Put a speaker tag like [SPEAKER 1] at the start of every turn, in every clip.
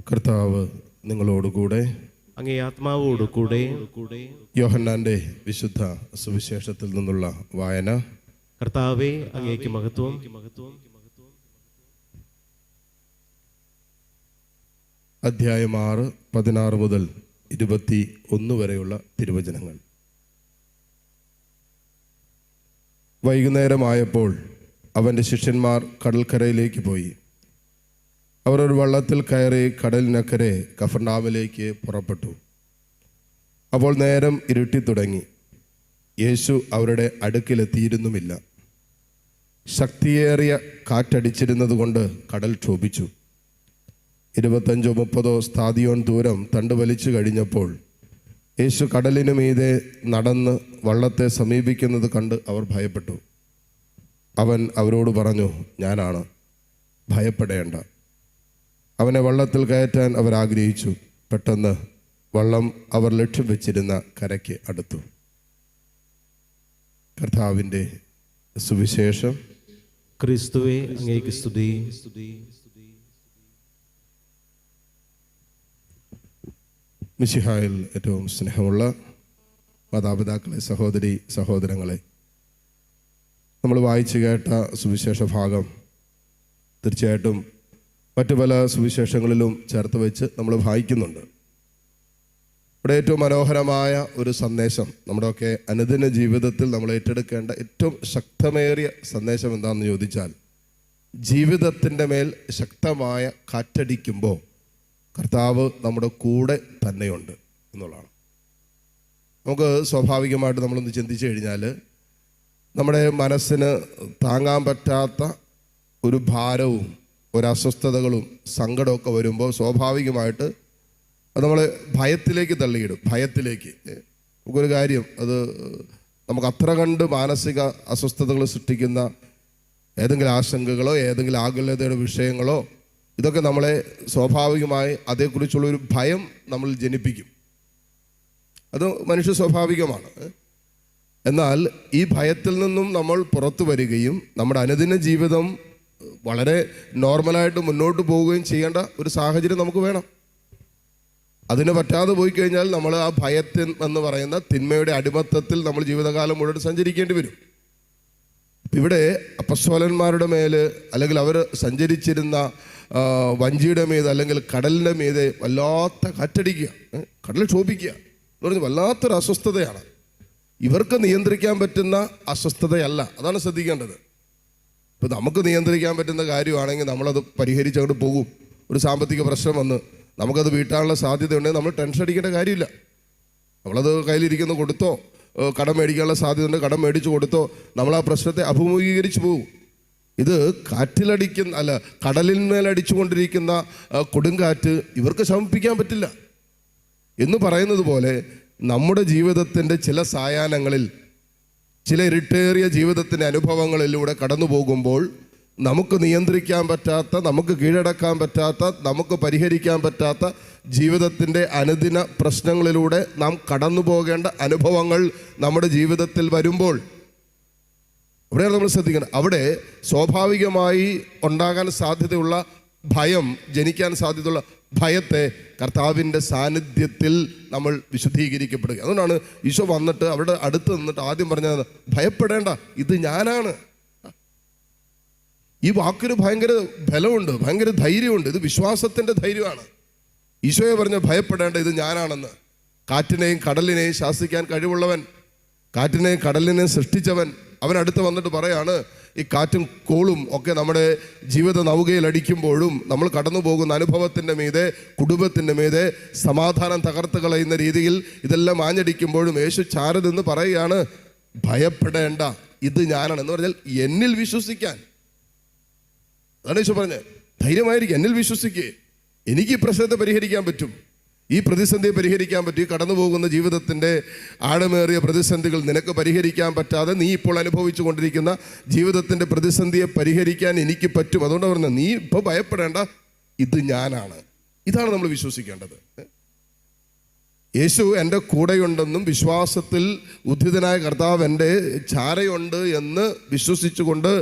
[SPEAKER 1] കർത്താവ് നിങ്ങളോടുകൂടെ,
[SPEAKER 2] അങ്ങേ ആത്മാവോടുകൂടെ.
[SPEAKER 1] യോഹന്നാന്റെ വിശുദ്ധ സുവിശേഷത്തിൽ നിന്നുള്ള വായന.
[SPEAKER 2] കർത്താവേ, അങ്ങേക്ക് മഹത്വം.
[SPEAKER 1] അധ്യായം 6, 16 മുതൽ 21 വരെയുള്ള തിരുവചനങ്ങൾ. വൈകുന്നേരമായപ്പോൾ അവൻ്റെ ശിഷ്യന്മാർ കടൽക്കരയിലേക്ക് പോയി. അവർ ഒരു വള്ളത്തിൽ കയറി കടലിനക്കരെ കഫർനാമിലേക്ക് പുറപ്പെട്ടു. അപ്പോൾ നേരം ഇരുട്ടിത്തുടങ്ങി. യേശു അവരുടെ അടുക്കിലെത്തിയിരുന്നുമില്ല. ശക്തിയേറിയ കാറ്റടിച്ചിരുന്നത് കൊണ്ട് കടൽ ക്ഷോഭിച്ചു. 25-30 സ്ഥാദിയോൻ ദൂരം തണ്ട് വലിച്ചു കഴിഞ്ഞപ്പോൾ യേശു കടലിനു മീതെ നടന്ന് വള്ളത്തെ സമീപിക്കുന്നത് കണ്ട് അവർ ഭയപ്പെട്ടു. അവൻ അവരോട് പറഞ്ഞു, ഞാനാണ്, ഭയപ്പെടേണ്ട. അവനെ വള്ളത്തിൽ കയറ്റാൻ അവർ ആഗ്രഹിച്ചു. പെട്ടെന്ന് വള്ളം അവർ ലക്ഷ്യം വെച്ചിരുന്ന കരയ്ക്ക് അടുത്തു. കർത്താവിൻ്റെ സുവിശേഷം.
[SPEAKER 2] ക്രിസ്തുവേ, അങ്ങേക്ക് സ്തുതി.
[SPEAKER 1] മിശിഹായിൽ ഏറ്റവും സ്നേഹമുള്ള മാതാപിതാക്കളെ, സഹോദരി സഹോദരങ്ങളെ, നമ്മൾ വായിച്ചു കേട്ട സുവിശേഷ ഭാഗം തീർച്ചയായിട്ടും മറ്റു പല സുവിശേഷങ്ങളിലും ചേർത്ത് വെച്ച് നമ്മൾ വായിക്കുന്നുണ്ട്. ഇവിടെ ഏറ്റവും മനോഹരമായ ഒരു സന്ദേശം, നമ്മുടെയൊക്കെ അനുദിന ജീവിതത്തിൽ നമ്മൾ ഏറ്റെടുക്കേണ്ട ഏറ്റവും ശക്തമേറിയ സന്ദേശം എന്താണെന്ന് ചോദിച്ചാൽ, ജീവിതത്തിൻ്റെ മേൽ ശക്തമായ കാറ്റടിക്കുമ്പോൾ കർത്താവ് നമ്മുടെ കൂടെ തന്നെയുണ്ട് എന്നുള്ളതാണ്. നമുക്ക് സ്വാഭാവികമായിട്ട് നമ്മളൊന്ന് ചിന്തിച്ചു കഴിഞ്ഞാൽ നമ്മുടെ മനസ്സിന് താങ്ങാൻ പറ്റാത്ത ഒരു ഭാരവും ഒരു അസ്വസ്ഥതകളും സങ്കടമൊക്കെ വരുമ്പോൾ സ്വാഭാവികമായിട്ട് അത് നമ്മളെ ഭയത്തിലേക്ക് തള്ളിയിടും. ഭയത്തിലേക്ക് നമുക്കൊരു കാര്യം, അത് നമുക്ക് അത്ര കണ്ട് മാനസിക അസ്വസ്ഥതകൾ സൃഷ്ടിക്കുന്ന ഏതെങ്കിലും ആശങ്കകളോ ഏതെങ്കിലും ആകുലതയുടെ വിഷയങ്ങളോ ഇതൊക്കെ നമ്മളെ സ്വാഭാവികമായി അതേക്കുറിച്ചുള്ളൊരു ഭയം നമ്മൾ ജനിപ്പിക്കും. അത് മനുഷ്യ സ്വാഭാവികമാണ്. എന്നാൽ ഈ ഭയത്തിൽ നിന്നും നമ്മൾ പുറത്തു വരികയും നമ്മുടെ അനുദിന ജീവിതം വളരെ നോർമലായിട്ട് മുന്നോട്ട് പോവുകയും ചെയ്യേണ്ട ഒരു സാഹചര്യം നമുക്ക് വേണം. അതിന് പറ്റാതെ പോയി കഴിഞ്ഞാൽ നമ്മൾ ആ ഭയത്തിൽ എന്ന് പറയുന്ന തിന്മയുടെ അടിമത്തത്തിൽ നമ്മൾ ജീവിതകാലം മുഴുവൻ സഞ്ചരിക്കേണ്ടി വരും. ഇവിടെ അപ്പസ്തോലന്മാരുടെ മേൽ അല്ലെങ്കിൽ അവർ സഞ്ചരിച്ചിരുന്ന വഞ്ചിയുടെ മീത് അല്ലെങ്കിൽ കടലിൻ്റെ മീതെ വല്ലാത്ത കാറ്റടിക്കുക, കടൽ ക്ഷോഭിക്കുക എന്ന് പറഞ്ഞ് വല്ലാത്തൊരു അസ്വസ്ഥതയാണ്. ഇവർക്ക് നിയന്ത്രിക്കാൻ പറ്റുന്ന അസ്വസ്ഥതയല്ല, അതാണ് ശ്രദ്ധിക്കേണ്ടത്. ഇപ്പോൾ നമുക്ക് നിയന്ത്രിക്കാൻ പറ്റുന്ന കാര്യമാണെങ്കിൽ നമ്മളത് പരിഹരിച്ചങ്ങോട്ട് പോകും. ഒരു സാമ്പത്തിക പ്രശ്നം വന്ന് നമുക്കത് വീട്ടാനുള്ള സാധ്യതയുണ്ടെങ്കിൽ നമ്മൾ ടെൻഷൻ അടിക്കേണ്ട കാര്യമില്ല. നമ്മളത് കയ്യിലിരിക്കുന്ന കൊടുത്തോ, കടം മേടിക്കാനുള്ള സാധ്യതയുണ്ട്, കടം മേടിച്ചു കൊടുത്തോ നമ്മൾ ആ പ്രശ്നത്തെ അഭിമുഖീകരിച്ചു പോകും. ഇത് കാറ്റിലടിക്കുന്ന അല്ല കടലിന്മേലടിച്ചു കൊണ്ടിരിക്കുന്ന കൊടുങ്കാറ്റ് ഇവർക്ക് ശമിപ്പിക്കാൻ പറ്റില്ല. എന്ന് പറയുന്നത് പോലെ നമ്മുടെ ജീവിതത്തിൻ്റെ ചില സായാഹ്നങ്ങളിൽ, ചില ഇരുട്ടേറിയ ജീവിതത്തിൻ്റെ അനുഭവങ്ങളിലൂടെ കടന്നു പോകുമ്പോൾ നമുക്ക് നിയന്ത്രിക്കാൻ പറ്റാത്ത, നമുക്ക് കീഴടക്കാൻ പറ്റാത്ത, നമുക്ക് പരിഹരിക്കാൻ പറ്റാത്ത ജീവിതത്തിൻ്റെ അനുദിന പ്രശ്നങ്ങളിലൂടെ നാം കടന്നു പോകേണ്ട അനുഭവങ്ങൾ നമ്മുടെ ജീവിതത്തിൽ വരുമ്പോൾ അവിടെയാണ് നമ്മൾ ശ്രദ്ധിക്കുന്നത്. അവിടെ സ്വാഭാവികമായി ഉണ്ടാകാൻ സാധ്യതയുള്ള ഭയം, ജനിക്കാൻ സാധ്യതയുള്ള ഭയത്തെ കർത്താവിൻ്റെ സാന്നിധ്യത്തിൽ നമ്മൾ വിശുദ്ധീകരിക്കപ്പെടുക. അതുകൊണ്ടാണ് ഈശോ വന്നിട്ട് അവിടെ അടുത്ത് നിന്നിട്ട് ആദ്യം പറഞ്ഞത്, ഭയപ്പെടേണ്ട, ഇത് ഞാനാണ്. ഈ വാക്കിന് ഭയങ്കര ബലമുണ്ട്, ഭയങ്കര ധൈര്യമുണ്ട്. ഇത് വിശ്വാസത്തിൻ്റെ ധൈര്യമാണ്. ഈശോയെ പറഞ്ഞ ഭയപ്പെടേണ്ട, ഇത് ഞാനാണെന്ന്. കാറ്റിനെയും കടലിനെയും ശാസിക്കാൻ കഴിവുള്ളവൻ, കാറ്റിനെയും കടലിനെയും സൃഷ്ടിച്ചവൻ, അവനടുത്ത് വന്നിട്ട് പറയാണ്, ഈ കാറ്റും കോളും ഒക്കെ നമ്മുടെ ജീവിത നൗകയിൽ അടിക്കുമ്പോഴും നമ്മൾ കടന്നു പോകുന്ന അനുഭവത്തിൻ്റെ മീതെ, കുടുംബത്തിൻ്റെ മീതെ സമാധാനം തകർത്ത് കളയുന്ന രീതിയിൽ ഇതെല്ലാം ആഞ്ഞടിക്കുമ്പോഴും യേശു ചാരതെന്ന് പറയുകയാണ്, ഭയപ്പെടേണ്ട, ഇത് ഞാനാണ്. എന്ന് പറഞ്ഞാൽ എന്നിൽ വിശ്വസിക്കാൻ. അതാണ് യേശു പറഞ്ഞത്, ധൈര്യമായിരിക്കും, എന്നിൽ വിശ്വസിക്കേ, എനിക്ക് ഈ പ്രശ്നത്തെ പരിഹരിക്കാൻ പറ്റും, ഈ പ്രതിസന്ധിയെ പരിഹരിക്കാൻ പറ്റും. ഈ കടന്നു പോകുന്ന ജീവിതത്തിൻ്റെ ആഴമേറിയ പ്രതിസന്ധികൾ നിനക്ക് പരിഹരിക്കാൻ പറ്റാതെ നീ ഇപ്പോൾ അനുഭവിച്ചു കൊണ്ടിരിക്കുന്ന ജീവിതത്തിൻ്റെ പ്രതിസന്ധിയെ പരിഹരിക്കാൻ എനിക്ക് പറ്റും. അതുകൊണ്ട് പറഞ്ഞത്, നീ ഇപ്പോൾ ഭയപ്പെടേണ്ട, ഇത് ഞാനാണ്. ഇതാണ് നമ്മൾ വിശ്വസിക്കേണ്ടത്. യേശു എൻ്റെ കൂടെയുണ്ടെന്നും വിശ്വാസത്തിൽ ഉദ്ധിതനായ കർത്താവ് എൻ്റെ ചാരയുണ്ട് എന്ന് വിശ്വസിച്ചുകൊണ്ട്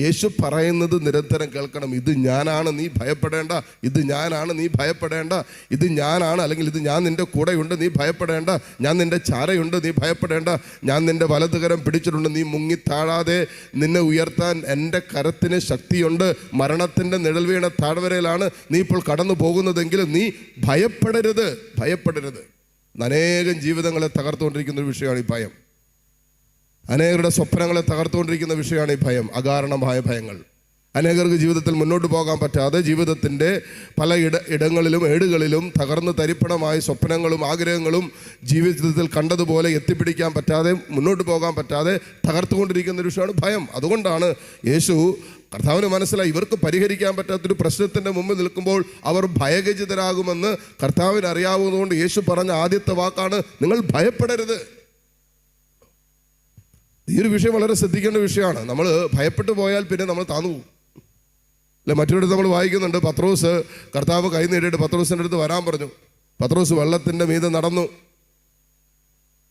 [SPEAKER 1] യേശു പറയുന്നത് നിരന്തരം കേൾക്കണം. ഇത് ഞാനാണ്, നീ ഭയപ്പെടേണ്ട. ഇത് ഞാനാണ്, നീ ഭയപ്പെടേണ്ട. ഇത് ഞാനാണ്, അല്ലെങ്കിൽ ഇത് ഞാൻ നിൻ്റെ കൂടെയുണ്ട്, നീ ഭയപ്പെടേണ്ട. ഞാൻ നിൻ്റെ ചാരയുണ്ട്, നീ ഭയപ്പെടേണ്ട. ഞാൻ നിൻ്റെ വലതുകരം പിടിച്ചിട്ടുണ്ട്, നീ മുങ്ങിത്താഴാതെ നിന്നെ ഉയർത്താൻ എൻ്റെ കരത്തിന് ശക്തിയുണ്ട്. മരണത്തിൻ്റെ നിഴൽ വീണ താഴ്വരയിലാണ് നീ ഇപ്പോൾ കടന്നു പോകുന്നതെങ്കിലും നീ ഭയപ്പെടരുത്, ഭയപ്പെടരുത്. അനേകം ജീവിതങ്ങളെ തകർത്തുകൊണ്ടിരിക്കുന്ന ഒരു വിഷയമാണ് ഈ ഭയം. അനേകരുടെ സ്വപ്നങ്ങളെ തകർത്തുകൊണ്ടിരിക്കുന്ന വിഷയമാണ് ഈ ഭയം, അകാരണമായ ഭയങ്ങൾ. അനേകർക്ക് ജീവിതത്തിൽ മുന്നോട്ട് പോകാൻ പറ്റാതെ ജീവിതത്തിൻ്റെ പല ഇടങ്ങളിലും ഏടുകളിലും തകർന്ന് തരിപ്പണമായ സ്വപ്നങ്ങളും ആഗ്രഹങ്ങളും ജീവിതത്തിൽ കണ്ടതുപോലെ എത്തിപ്പിടിക്കാൻ പറ്റാതെ മുന്നോട്ട് പോകാൻ പറ്റാതെ തകർത്തുകൊണ്ടിരിക്കുന്ന ഒരു വിഷയമാണ് ഭയം. അതുകൊണ്ടാണ് യേശു കർത്താവിന് മനസ്സിലായി ഇവർക്ക് പരിഹരിക്കാൻ പറ്റാത്തൊരു പ്രശ്നത്തിൻ്റെ മുമ്പിൽ നിൽക്കുമ്പോൾ അവർ ഭയചകിതരാകുമെന്ന് കർത്താവിന് അറിയാവുന്നതുകൊണ്ട് യേശു പറഞ്ഞ ആദ്യത്തെ വാക്കാണ് നിങ്ങൾ ഭയപ്പെടരുത്. ഈ ഒരു വിഷയം വളരെ ശ്രദ്ധിക്കേണ്ട വിഷയമാണ്. നമ്മൾ ഭയപ്പെട്ടു പോയാൽ പിന്നെ നമ്മൾ താന്നു പോകും അല്ലെ. മറ്റൊരിടത്ത് നമ്മൾ വായിക്കുന്നുണ്ട്, പത്രോസ് കർത്താവ് കൈ നീട്ടിയിട്ട് പത്രോസിൻ്റെ അടുത്ത് വരാൻ പറഞ്ഞു. പത്രോസ് വെള്ളത്തിൻ്റെ മീതെ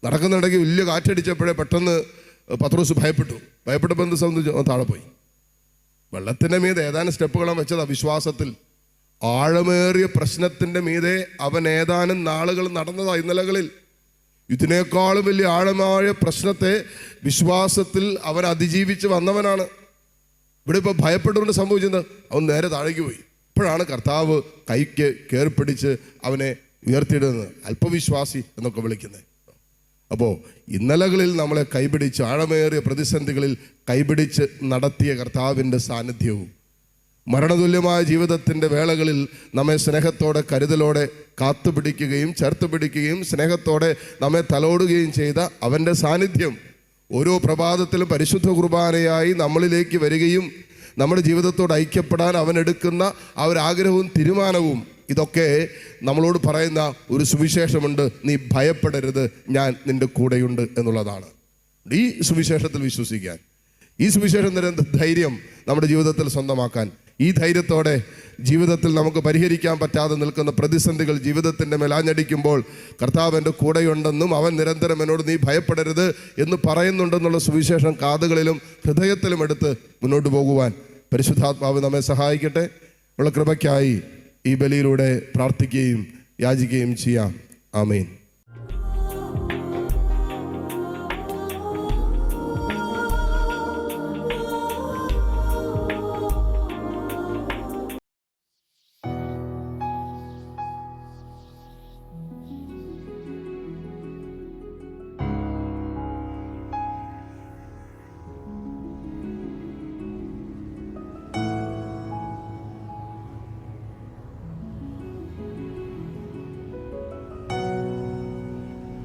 [SPEAKER 1] നടക്കുന്നിടയ്ക്ക് വലിയ കാറ്റടിച്ചപ്പോഴേ പെട്ടെന്ന് പത്രോസ് ഭയപ്പെട്ടപ്പോൾ എന്ത് സംബന്ധിച്ചു താഴെ പോയി. വെള്ളത്തിൻ്റെ മീതെ ഏതാനും സ്റ്റെപ്പുകളാണ് വെച്ചത്. വിശ്വാസത്തിൽ ആഴമേറിയ പ്രശ്നത്തിൻ്റെ മീതെ അവൻ ഏതാനും നാളുകൾ നടന്നതാണ്. ഇന്നലകളിൽ ഇതിനേക്കാളും വലിയ ആഴമായ പ്രശ്നത്തെ വിശ്വാസത്തിൽ അവൻ അതിജീവിച്ച് വന്നവനാണ്. ഇവിടെ ഇപ്പോൾ ഭയപ്പെട്ടുകൊണ്ട് സംഭവിച്ചത് അവൻ നേരെ താഴേക്ക് പോയി. ഇപ്പോഴാണ് കർത്താവ് കൈക്ക് കയറിപ്പിടിച്ച് അവനെ ഉയർത്തിയിടുന്നത്, അല്പവിശ്വാസി എന്നൊക്കെ വിളിക്കുന്നത്. അപ്പോൾ ഇന്നലകളിൽ നമ്മളെ കൈപിടിച്ച് ആഴമേറിയ പ്രതിസന്ധികളിൽ കൈപിടിച്ച് നടത്തിയ കർത്താവിൻ്റെ സാന്നിധ്യവും മരണതുല്യമായ ജീവിതത്തിൻ്റെ വേളകളിൽ നമ്മെ സ്നേഹത്തോടെ കരുതലോടെ കാത്തുപിടിക്കുകയും ചേർത്ത് പിടിക്കുകയും സ്നേഹത്തോടെ നമ്മെ തലോടുകയും ചെയ്ത അവൻ്റെ സാന്നിധ്യം ഓരോ പ്രഭാതത്തിലും പരിശുദ്ധ കുർബാനയായി നമ്മളിലേക്ക് വരികയും നമ്മുടെ ജീവിതത്തോട് ഐക്യപ്പെടാൻ അവനെടുക്കുന്ന ആ ഒരു ആഗ്രഹവും തീരുമാനവും, ഇതൊക്കെ നമ്മളോട് പറയുന്ന ഒരു സുവിശേഷമുണ്ട്. നീ ഭയപ്പെടരുത്, ഞാൻ നിൻ്റെ കൂടെയുണ്ട് എന്നുള്ളതാണ്. ഈ സുവിശേഷത്തിൽ വിശ്വസിക്കാൻ, ഈ സുവിശേഷം തരുന്ന ധൈര്യം നമ്മുടെ ജീവിതത്തിൽ സ്വന്തമാക്കാൻ, ഈ ധൈര്യത്തോടെ ജീവിതത്തിൽ നമുക്ക് പരിഹരിക്കാൻ പറ്റാതെ നിൽക്കുന്ന പ്രതിസന്ധികൾ ജീവിതത്തിൻ്റെ മേലാഞ്ഞടിക്കുമ്പോൾ കർത്താവ് എൻ്റെ കൂടെയുണ്ടെന്നും അവൻ നിരന്തരം എന്നോട് നീ ഭയപ്പെടരുത് എന്ന് പറയുന്നുണ്ടെന്നുള്ള സുവിശേഷം കാതുകളിലും ഹൃദയത്തിലും എടുത്ത് മുന്നോട്ട് പോകുവാൻ പരിശുദ്ധാത്മാവ് നമ്മെ സഹായിക്കട്ടെ. ഉള്ള കൃപയ്ക്കായി ഈ ബലിയിലൂടെ പ്രാർത്ഥിക്കുകയും യാചിക്കുകയും ചെയ്യാം. ആമേൻ.